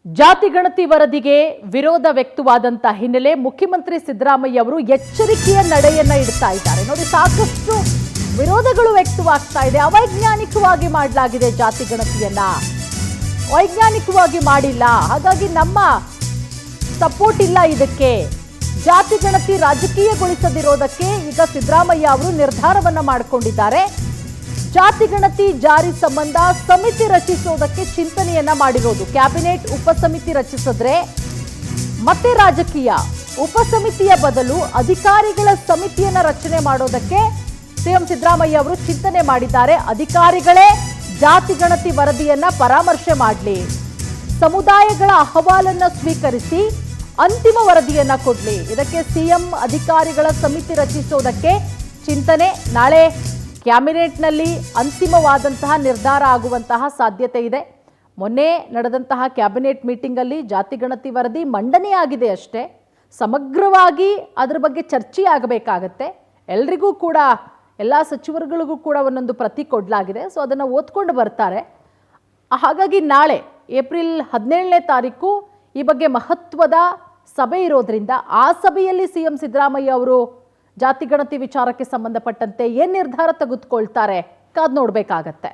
ಜಾತಿ ಗಣತಿ ವರದಿಗೆ ವಿರೋಧ ವ್ಯಕ್ತವಾದಂತ ಹಿನ್ನೆಲೆ ಮುಖ್ಯಮಂತ್ರಿ ಸಿದ್ದರಾಮಯ್ಯ ಅವರು ಎಚ್ಚರಿಕೆಯ ನಡೆಯನ್ನ ಇಡ್ತಾ ಇದ್ದಾರೆ. ನೋಡಿ, ಸಾಕಷ್ಟು ವಿರೋಧಗಳು ವ್ಯಕ್ತವಾಗ್ತಾ ಇದೆ. ಅವೈಜ್ಞಾನಿಕವಾಗಿ ಮಾಡಲಾಗಿದೆ ಜಾತಿ ಗಣತಿಯನ್ನ, ವೈಜ್ಞಾನಿಕವಾಗಿ ಮಾಡಿಲ್ಲ, ಹಾಗಾಗಿ ನಮ್ಮ ಸಪೋರ್ಟ್ ಇಲ್ಲ. ಇದಕ್ಕೆ ಜಾತಿ ಗಣತಿ ರಾಜಕೀಯಗೊಳಿಸದಿರೋದಕ್ಕೆ ಈಗ ಸಿದ್ದರಾಮಯ್ಯ ಅವರು ನಿರ್ಧಾರವನ್ನ ಮಾಡಿಕೊಂಡಿದ್ದಾರೆ. ಜಾತಿ ಗಣತಿ ಜಾರಿ ಸಂಬಂಧ ಸಮಿತಿ ರಚಿಸೋದಕ್ಕೆ ಚಿಂತನೆಯನ್ನ ಮಾಡಿರೋದು. ಕ್ಯಾಬಿನೆಟ್ ಉಪಸಮಿತಿ ರಚಿಸಿದ್ರೆ ಮತ್ತೆ ರಾಜಕೀಯ, ಉಪಸಮಿತಿಯ ಬದಲು ಅಧಿಕಾರಿಗಳ ಸಮಿತಿಯನ್ನ ರಚನೆ ಮಾಡೋದಕ್ಕೆ ಸಿಎಂ ಸಿದ್ದರಾಮಯ್ಯ ಅವರು ಚಿಂತನೆ ಮಾಡಿದ್ದಾರೆ. ಅಧಿಕಾರಿಗಳೇ ಜಾತಿ ಗಣತಿ ವರದಿಯನ್ನ ಪರಾಮರ್ಶೆ ಮಾಡಲಿ, ಸಮುದಾಯಗಳ ಅಹವಾಲನ್ನ ಸ್ವೀಕರಿಸಿ ಅಂತಿಮ ವರದಿಯನ್ನ ಕೊಡ್ಲಿ. ಇದಕ್ಕೆ ಸಿಎಂ ಅಧಿಕಾರಿಗಳ ಸಮಿತಿ ರಚಿಸೋದಕ್ಕೆ ಚಿಂತನೆ. ನಾಳೆ ಕ್ಯಾಬಿನೆಟ್ನಲ್ಲಿ ಅಂತಿಮವಾದಂತಹ ನಿರ್ಧಾರ ಆಗುವಂತಹ ಸಾಧ್ಯತೆ ಇದೆ. ಮೊನ್ನೆ ನಡೆದಂತಹ ಕ್ಯಾಬಿನೆಟ್ ಮೀಟಿಂಗಲ್ಲಿ ಜಾತಿ ಗಣತಿ ವರದಿ ಮಂಡನೆಯಾಗಿದೆ ಅಷ್ಟೇ. ಸಮಗ್ರವಾಗಿ ಅದರ ಬಗ್ಗೆ ಚರ್ಚೆ ಆಗಬೇಕಾಗತ್ತೆ. ಎಲ್ರಿಗೂ ಕೂಡ, ಎಲ್ಲ ಸಚಿವರುಗಳಿಗೂ ಕೂಡ ಒಂದೊಂದು ಪ್ರತಿ ಕೊಡಲಾಗಿದೆ. ಸೊ ಅದನ್ನು ಓದ್ಕೊಂಡು ಬರ್ತಾರೆ. ಹಾಗಾಗಿ ನಾಳೆ ಏಪ್ರಿಲ್ 17ನೇ ತಾರೀಕು ಈ ಬಗ್ಗೆ ಮಹತ್ವದ ಸಭೆ ಇರೋದ್ರಿಂದ ಆ ಸಭೆಯಲ್ಲಿ ಸಿಎಂ ಸಿದ್ದರಾಮಯ್ಯ ಅವರು ಜಾತಿ ಗಣತಿ ವಿಚಾರಕ್ಕೆ ಸಂಬಂಧಪಟ್ಟಂತೆ ಏನು ನಿರ್ಧಾರ ತೆಗೆದುಕೊಳ್ತಾರೆ ಕಾದು ನೋಡಬೇಕಾಗತ್ತೆ.